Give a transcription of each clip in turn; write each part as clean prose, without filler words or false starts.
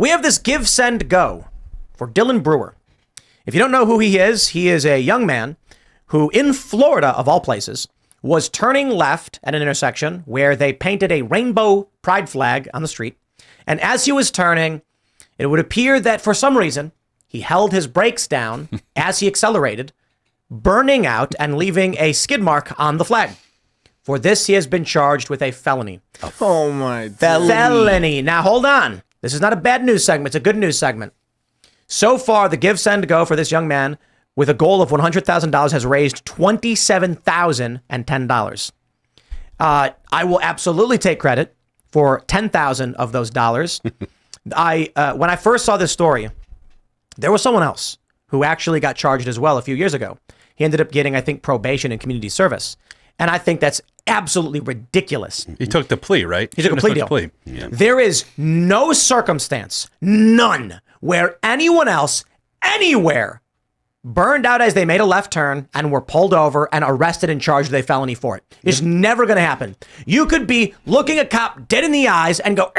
We have this give, send, go for Dylan Brewer. If you don't know who he is a young man who in Florida, of all places, was turning left at an intersection where they painted a rainbow pride flag on the street. And as he was turning, it would appear that for some reason, he held his brakes down as he accelerated, burning out and leaving a skid mark on the flag. For this, he has been charged with a felony. Oh, my Felony. Now, hold on. This is not a bad news segment. It's a good news segment. So far, the give, send, go for this young man with a goal of $100,000 has raised $27,010. I will absolutely take credit for 10,000 of those dollars. When I first saw this story, there was someone else who actually got charged as well a few years ago. He ended up getting, I think, probation and community service. And I think that's absolutely ridiculous. He took the plea, right? He took a plea deal. Yeah. There is no circumstance, none, where anyone else, anywhere, burned out as they made a left turn and were pulled over and arrested and charged with a felony for it. It's never going to happen. You could be looking a cop dead in the eyes and go,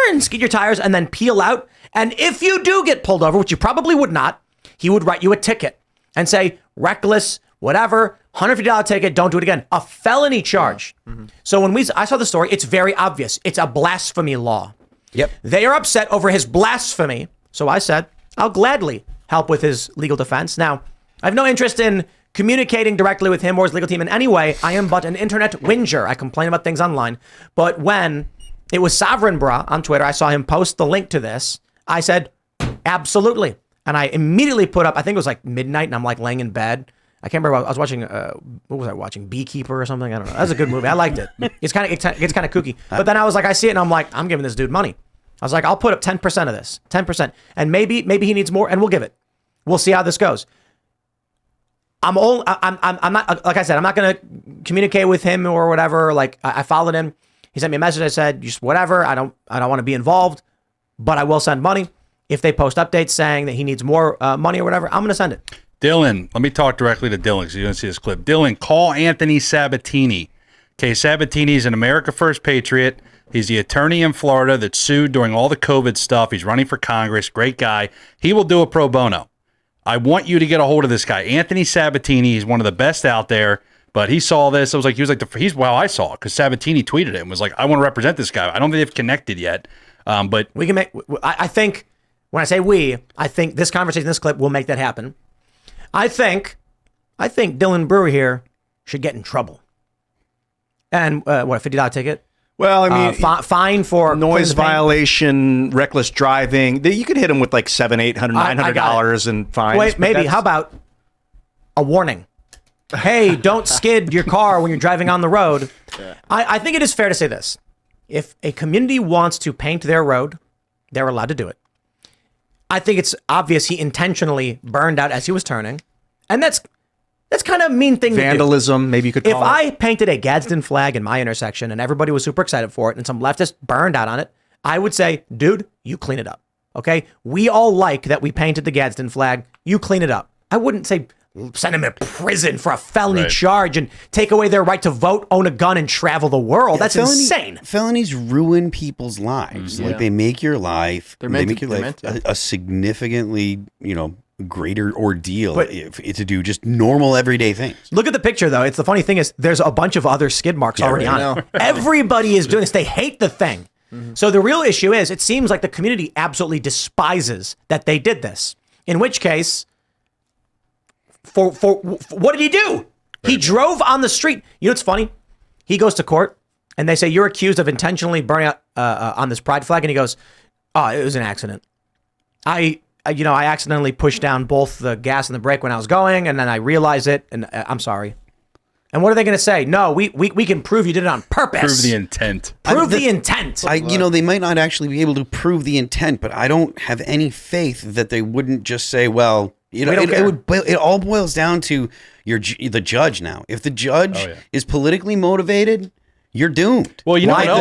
and skid your tires and then peel out. And if you do get pulled over, which you probably would not, he would write you a ticket and say, reckless, whatever, $150 ticket, don't do it again. A felony charge. Mm-hmm. So when I saw the story, it's very obvious. It's a blasphemy law. Yep. They are upset over his blasphemy. So I said, I'll gladly help with his legal defense. Now, I have no interest in communicating directly with him or his legal team in any way. I am but an internet whinger. I complain about things online. But when it was Sovereign Bra on Twitter, I saw him post the link to this. I said, absolutely. And I immediately put up, I think it was like midnight, and I'm like laying in bed. I can't remember. I was watching, what was I watching? Beekeeper or something? I don't know. That was a good movie. I liked it. It gets kind of kooky. But then I was like, I see it and I'm like, I'm giving this dude money. I was like, I'll put up 10% of this, 10%. And maybe he needs more and we'll give it. We'll see how this goes. I'm not, like I said, I'm not going to communicate with him or whatever. Like I followed him. He sent me a message. I said, just whatever. I don't want to be involved, but I will send money. If they post updates saying that he needs more money or whatever, I'm going to send it. Dylan, let me talk directly to Dylan because you don't see this clip. Dylan, call Anthony Sabatini. Okay, Sabatini is an America First patriot. He's the attorney in Florida that sued during all the COVID stuff. He's running for Congress. Great guy. He will do a pro bono. I want you to get a hold of this guy, Anthony Sabatini. He's one of the best out there. But he saw this. I saw it because Sabatini tweeted it and was like, I want to represent this guy. I don't think they've connected yet. But we can make. I think when I say we, I think this conversation, this clip will make that happen. I think Dylan Brewer here should get in trouble. And what, a $50 ticket? Well, I mean, fine for noise violation, reckless driving. You could hit him with like $700, $800, $900 and fines. Wait, maybe. How about a warning? Hey, don't skid your car when you're driving on the road. Yeah. I think it is fair to say this. If a community wants to paint their road, they're allowed to do it. I think it's obvious he intentionally burned out as he was turning. And that's kind of a mean thing vandalism, to do. Maybe you could call it. If I painted a Gadsden flag in my intersection and everybody was super excited for it and some leftist burned out on it, I would say, dude, you clean it up. Okay? We all like that we painted the Gadsden flag. You clean it up. I wouldn't say send him to prison for a felony charge and take away their right to vote, own a gun, and travel the world. That's insane. Felonies ruin people's lives. Mm-hmm. Like they make your life, a significantly, greater ordeal to do just normal everyday things. Look at the picture though. It's the funny thing is there's a bunch of other skid marks already on it. Everybody is doing this. They hate the thing. Mm-hmm. So the real issue is it seems like the community absolutely despises that they did this. In which case, for what did he do? He drove on the street. You know what's funny? He goes to court and they say, you're accused of intentionally burning out on this pride flag. And he goes, oh, it was an accident. I accidentally pushed down both the gas and the brake when I was going, and then I realized it, and I'm sorry. And what are they going to say? No, we can prove you did it on purpose. Prove the intent. Prove the intent. They might not actually be able to prove the intent, but I don't have any faith that they wouldn't just say, well, it all boils down to the judge now. If the judge is politically motivated, you're doomed. Well, you know what else?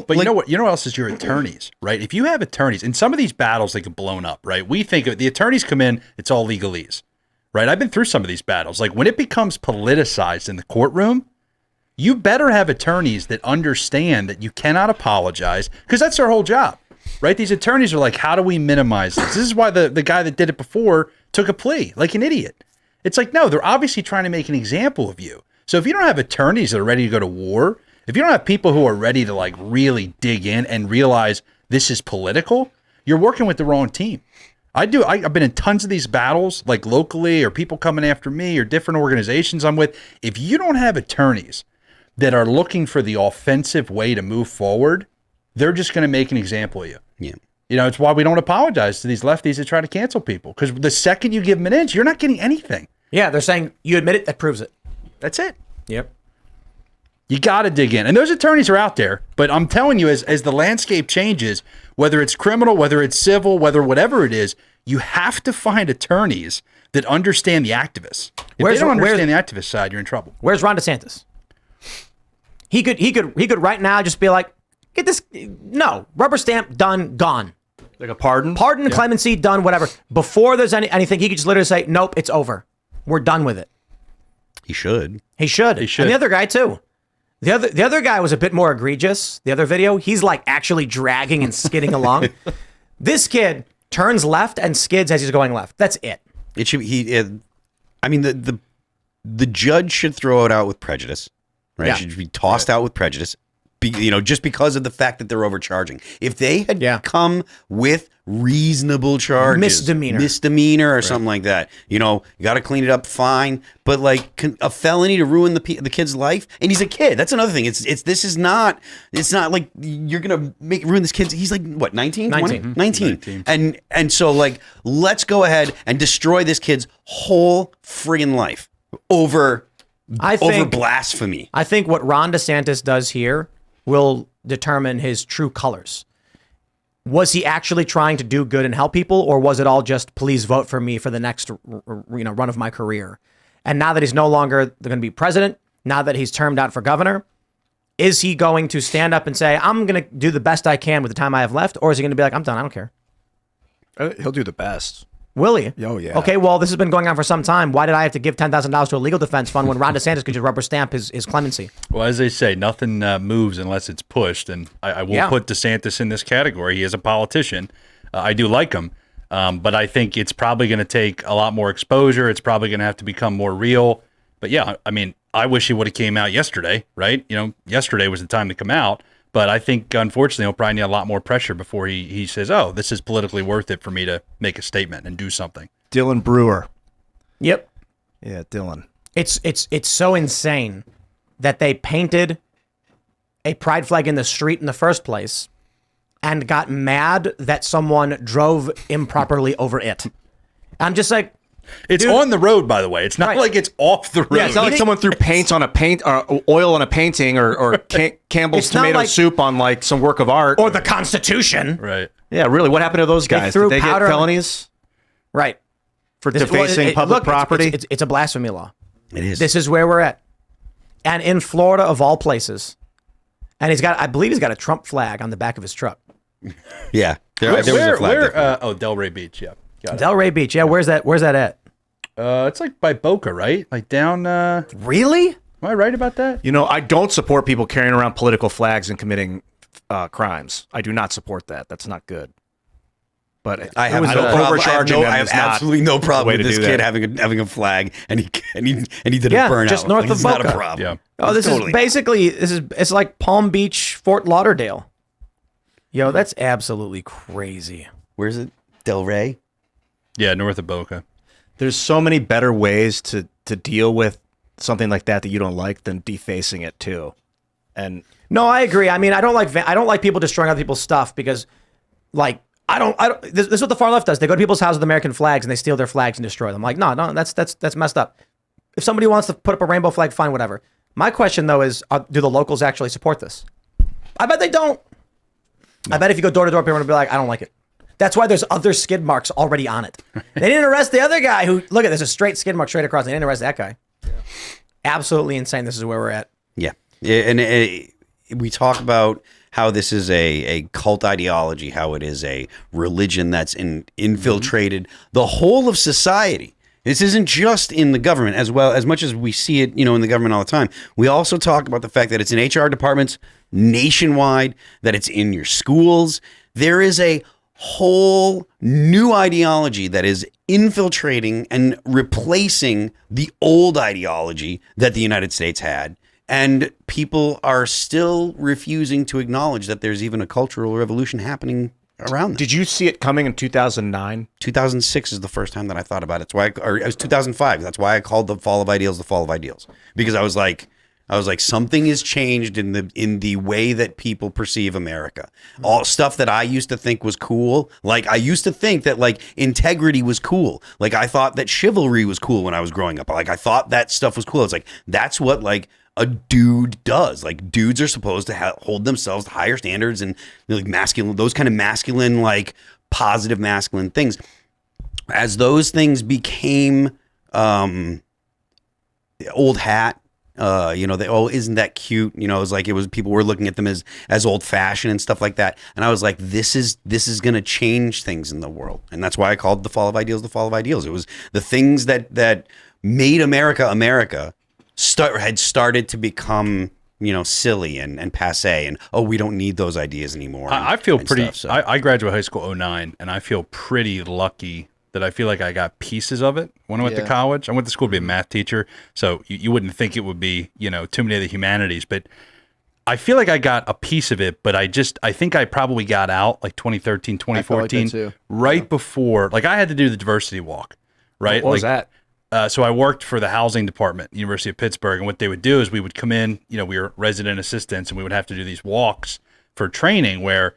But you know what else is your attorneys, right? If you have attorneys, in some of these battles, they get blown up, right? We think the attorneys come in, it's all legalese, right? I've been through some of these battles. Like when it becomes politicized in the courtroom, you better have attorneys that understand that you cannot apologize because that's their whole job. right? These attorneys are like, how do we minimize this? This is why the guy that did it before took a plea like an idiot. It's like, no, they're obviously trying to make an example of you. So if you don't have attorneys that are ready to go to war, if you don't have people who are ready to like really dig in and realize this is political, you're working with the wrong team. I've been in tons of these battles, like locally or people coming after me or different organizations I'm with. If you don't have attorneys that are looking for the offensive way to move forward, they're just going to make an example of you. Yeah. You know, it's why we don't apologize to these lefties that try to cancel people. Because the second you give them an inch, you're not getting anything. Yeah, they're saying you admit it, that proves it. That's it. Yep. You got to dig in. And those attorneys are out there. But I'm telling you, as the landscape changes, whether it's criminal, whether it's civil, whatever it is, you have to find attorneys that understand the activists. If they don't understand the activist side, you're in trouble. Where's Ron DeSantis? He could right now just be like, get this, no, rubber stamp, done, gone. Like a pardon? Pardon, clemency, done, whatever. Before there's anything, he could just literally say, nope, it's over. We're done with it. He should. He should. And the other guy too. The other guy was a bit more egregious. The other video, he's like actually dragging and skidding along. This kid turns left and skids as he's going left. That's it. It should. I mean, the judge should throw it out with prejudice, right? Yeah. It should be tossed out with prejudice. Just because of the fact that they're overcharging. If they had come with reasonable charges, misdemeanor or something like that, you got to clean it up, fine. But like a felony to ruin the kid's life, and he's a kid. That's another thing. It's not like you're gonna ruin this kid's. He's like what, 19? 19. 19. And so like let's go ahead and destroy this kid's whole friggin' life over blasphemy. I think what Ron DeSantis does here will determine his true colors. Was he actually trying to do good and help people, or was it all just please vote for me for the next run of my career? And now that he's no longer going to be president, now that he's termed out for governor, is he going to stand up and say, I'm going to do the best I can with the time I have left, or is he going to be like, I'm done, I don't care? He'll do the best. Will he? Oh, yeah. Okay, well, this has been going on for some time. Why did I have to give $10,000 to a legal defense fund when Ron DeSantis could just rubber stamp his clemency? Well, as they say, nothing moves unless it's pushed. And I will put DeSantis in this category. He is a politician. I do like him. But I think it's probably going to take a lot more exposure. It's probably going to have to become more real. But yeah, I mean, I wish he would have came out yesterday, right? Yesterday was the time to come out. But I think, unfortunately, he'll probably need a lot more pressure before he says, oh, this is politically worth it for me to make a statement and do something. Dylan Brewer. Yep. Yeah, Dylan. It's so insane that they painted a pride flag in the street in the first place and got mad that someone drove improperly over it. I'm just like, it's on the road, by the way. It's not like it's off the road. Yeah, it's not like someone threw paint on a or oil on a painting or Campbell's tomato soup on like some work of art. Or the Constitution. Right. Yeah, really. What happened to those guys? Did they get felonies? Right. For defacing public property? It's a blasphemy law. It is. This is where we're at. And in Florida, of all places. And I believe he's got a Trump flag on the back of his truck. Yeah. There was a flag there. Delray Beach, yeah. Delray Beach, yeah. Where's that at? It's like by Boca, right? Like down. Really? Am I right about that? I don't support people carrying around political flags and committing crimes. I do not support that. That's not good. But I have absolutely no problem with this kid having a flag and he did a burnout. Just north of Boca. Not a problem. Yeah. Oh, it's like Palm Beach, Fort Lauderdale. Yo, that's absolutely crazy. Where's it? Delray? Yeah, north of Boca. There's so many better ways to deal with something like that you don't like than defacing it too. And no, I agree. I mean, I don't like people destroying other people's stuff because, like, this is what the far left does. They go to people's houses with American flags and they steal their flags and destroy them. Like, no, that's messed up. If somebody wants to put up a rainbow flag, fine, whatever. My question though is, do the locals actually support this? I bet they don't. No. I bet if you go door to door, people are gonna be like, I don't like it. That's why there's other skid marks already on it. They didn't arrest the other guy who, look at this, a straight skid mark straight across. They didn't arrest that guy. Yeah. Absolutely insane. This is where we're at. Yeah. And we talk about how this is a cult ideology, how it is a religion that's infiltrated the whole of society. This isn't just in the government, as much as we see it, in the government all the time. We also talk about the fact that it's in HR departments nationwide, that it's in your schools, There is a whole new ideology that is infiltrating and replacing the old ideology that the United States had. And people are still refusing to acknowledge that there's even a cultural revolution happening around them. Did you see it coming in 2009? 2006 is the first time that I thought about it. That's why, or it was 2005. That's why I called the fall of ideals the fall of ideals, because I was like, something has changed in the way that people perceive America. All stuff that I used to think was cool. Like I used to think that like integrity was cool. Like I thought that chivalry was cool when I was growing up. Like I thought that stuff was cool. It's like, that's what like a dude does. Like dudes are supposed to hold themselves to higher standards and like masculine, those kind of masculine, like positive masculine things. As those things became old hat, isn't that cute? It was people were looking at them as old fashioned and stuff like that. And I was like, this is going to change things in the world. And that's why I called the fall of ideals the fall of ideals. It was the things that made America had started to become, silly and passe, and we don't need those ideas anymore. I feel pretty. Stuff, so. I graduated high school 2009, and I feel pretty lucky that I feel like I got pieces of it when I went to college. I went to school to be a math teacher, so you wouldn't think it would be too many of the humanities, but I feel like I got a piece of it. But I think I probably got out like 2013, 2014, right before. Like I had to do the diversity walk, right? What was that? So I worked for the housing department, University of Pittsburgh, and what they would do is we would come in, we were resident assistants, and we would have to do these walks for training where,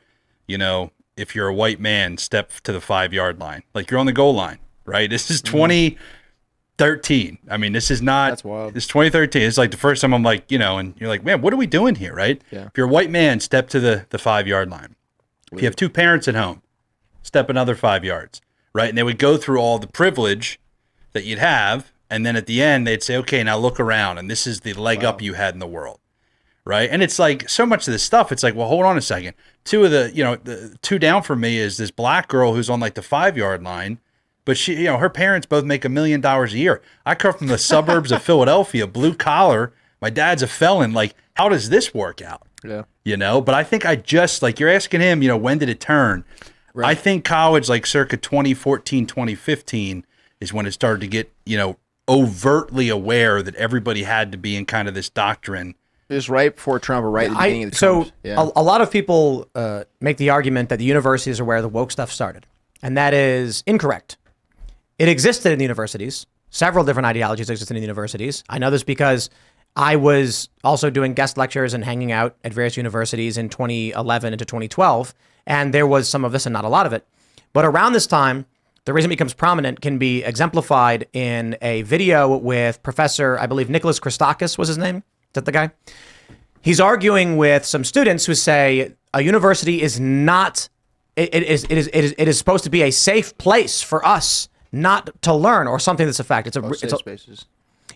if you're a white man, step to the 5-yard line, like you're on the goal line, right? This is 2013. I mean, this is not. That's wild. It's 2013. It's like the first time I'm like, and you're like, man, what are we doing here, right? Yeah. If you're a white man, step to the 5-yard line. If you have 2 parents at home, step another 5 yards, right? And they would go through all the privilege that you'd have, and then at the end they'd say, okay, now look around, and this is the leg up you had in the world, right? And it's like so much of this stuff, it's like, well, hold on a second. The 2 down from me is this black girl who's on like the 5-yard line, but she, her parents both make $1 million a year. I come from the suburbs of Philadelphia, blue collar. My dad's a felon. Like, how does this work out? Yeah. But I think I just, like you're asking him, when did it turn? Right. I think college, like circa 2014, 2015, is when it started to get, overtly aware that everybody had to be in kind of this doctrine. It was right before Trump or right at the beginning of the Trump. A lot of people make the argument that the universities are where the woke stuff started. And that is incorrect. It existed in the universities. Several different ideologies existed in the universities. I know this because I was also doing guest lectures and hanging out at various universities in 2011 into 2012. And there was some of this and not a lot of it. But around this time, the reason it becomes prominent can be exemplified in a video with Professor, I believe, Nicholas Christakis was his name. Is that the guy? He's arguing with some students who say a university is not, it is supposed to be a safe place for us not to learn, or something that's a fact. It's spaces.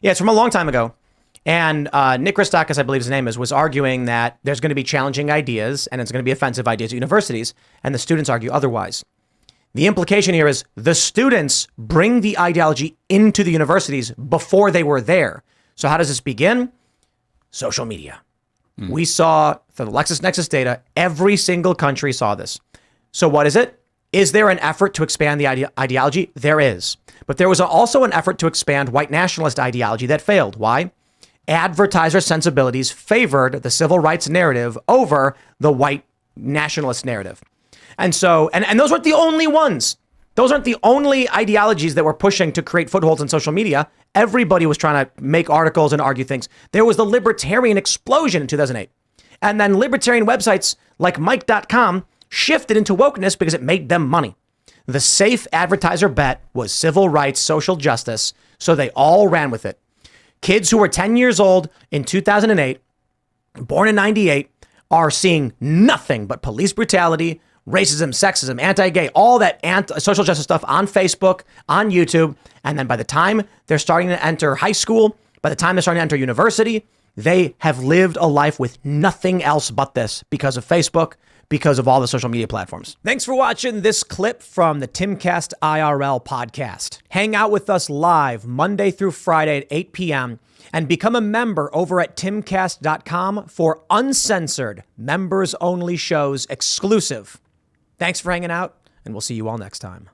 Yeah, it's from a long time ago. And Nick Christakis, I believe his name is, was arguing that there's going to be challenging ideas and it's going to be offensive ideas at universities, and the students argue otherwise. The implication here is the students bring the ideology into the universities before they were there. So how does this begin? Social media. We saw, through the LexisNexis data, every single country saw this. So what is it? Is there an effort to expand the ideology? There is. But there was also an effort to expand white nationalist ideology that failed. Why? Advertiser sensibilities favored the civil rights narrative over the white nationalist narrative. And so, and those weren't the only ones. Those aren't the only ideologies that were pushing to create footholds in social media. Everybody was trying to make articles and argue things. There was the libertarian explosion in 2008. And then libertarian websites like Mike.com shifted into wokeness because it made them money. The safe advertiser bet was civil rights, social justice. So they all ran with it. Kids who were 10 years old in 2008, born in 98, are seeing nothing but police brutality, racism, sexism, anti-gay, all that social justice stuff on Facebook, on YouTube. And then by the time they're starting to enter high school, by the time they're starting to enter university, they have lived a life with nothing else but this because of Facebook, because of all the social media platforms. Thanks for watching this clip from the Timcast IRL podcast. Hang out with us live Monday through Friday at 8 p.m. and become a member over at timcast.com for uncensored, members-only shows exclusive Thanks for hanging out, and we'll see you all next time.